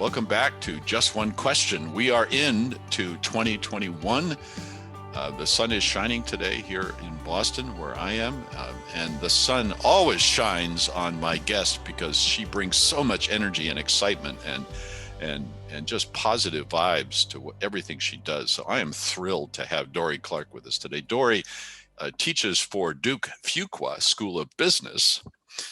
Welcome back to Just One Question. We are into 2021. The sun is shining today here in Boston, where I am, and the sun always shines on my guest because she brings so much energy and excitement and just positive vibes to everything she does. So I am thrilled to have Dorie Clark with us today. Dorie teaches for Duke Fyewqua School of Business.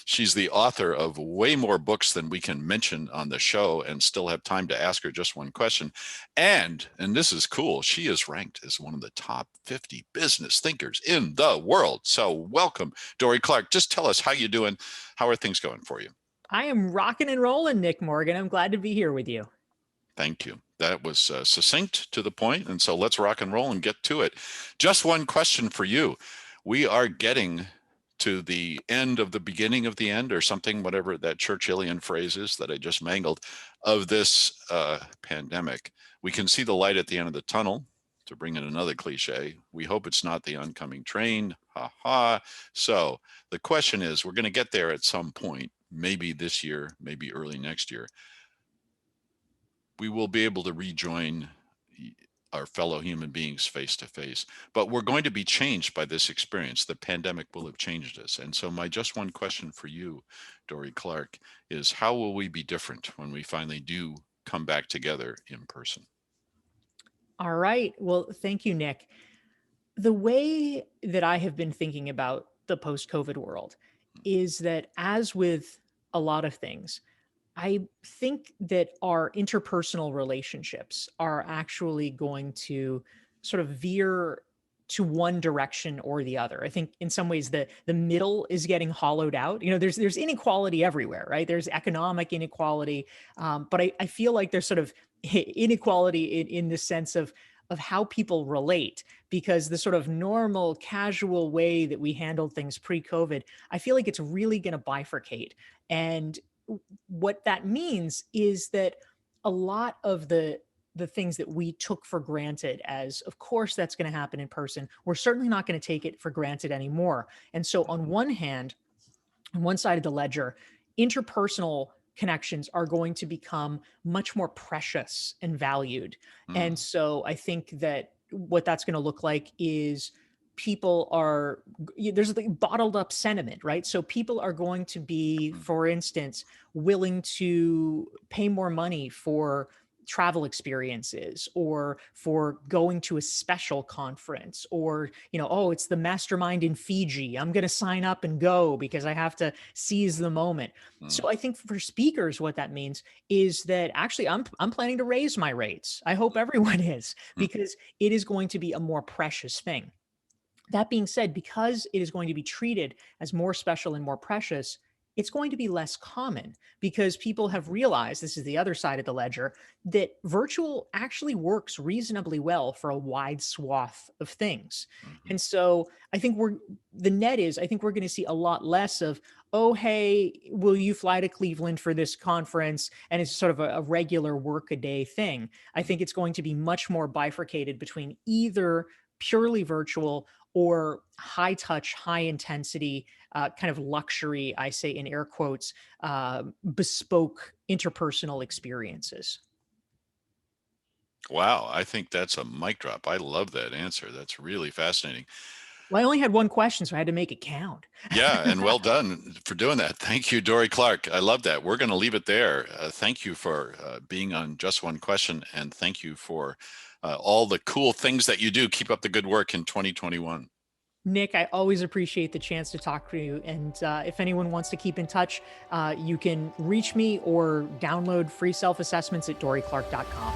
She's the author of way more books than we can mention on the show and still have time to ask her just one question. And this is cool, she is ranked as one of the top 50 business thinkers in the world. So welcome, Dorie Clark. Just tell us how you doing. How are things going for you? I am rocking and rolling, Nick Morgan. I'm glad to be here with you. Thank you. That was succinct to the point. And so let's rock and roll and get to it. Just one question for you. We are getting to the end of the beginning of the end, or something, whatever that Churchillian phrase is that I just mangled, of this pandemic. We can see the light at the end of the tunnel, to bring in another cliche. We hope it's not the oncoming train. Ha ha. So the question is, we're going to get there at some point, maybe this year, maybe early next year. We will be able to rejoin our fellow human beings face to face, but we're going to be changed by this experience. The pandemic will have changed us. And so my just one question for you, Dorie Clark, is how will we be different when we finally do come back together in person? All right. Well, thank you, Nick. The way that I have been thinking about the post-COVID world is that, as with a lot of things, I think that our interpersonal relationships are actually going to sort of veer to one direction or the other. I think in some ways the middle is getting hollowed out. You know, there's inequality everywhere, right? There's economic inequality, but I feel like there's sort of inequality in the sense of how people relate, because the sort of normal, casual way that we handled things pre-COVID, I feel like it's really going to bifurcate. And what that means is that a lot of the things that we took for granted as, of course, that's going to happen in person, we're certainly not going to take it for granted anymore. And so on one hand, on one side of the ledger, interpersonal connections are going to become much more precious and valued. And so I think that what that's going to look like is there's a bottled up sentiment, right? So people are going to be, for instance, willing to pay more money for travel experiences, or for going to a special conference, or, oh, it's the mastermind in Fiji, I'm going to sign up and go because I have to seize the moment. So I think for speakers, what that means is that actually I'm planning to raise my rates. I hope everyone is, because it is going to be a more precious thing. That being said, because it is going to be treated as more special and more precious, it's going to be less common, because people have realized, this is the other side of the ledger, that virtual actually works reasonably well for a wide swath of things. And so I think the net is, I think we're going to see a lot less of, oh, hey, will you fly to Cleveland for this conference? And it's sort of a regular work-a-day thing. I think it's going to be much more bifurcated between either purely virtual or high touch, high intensity, kind of luxury, I say in air quotes, bespoke interpersonal experiences. Wow, I think that's a mic drop. I love that answer. That's really fascinating. Well, I only had one question, so I had to make it count. Yeah, and well done for doing that. Thank you, Dorie Clark. I love that. We're going to leave it there. Thank you for being on Just One Question, and thank you for all the cool things that you do. Keep up the good work in 2021. Nick, I always appreciate the chance to talk to you. And if anyone wants to keep in touch, you can reach me or download free self-assessments at dorieclark.com.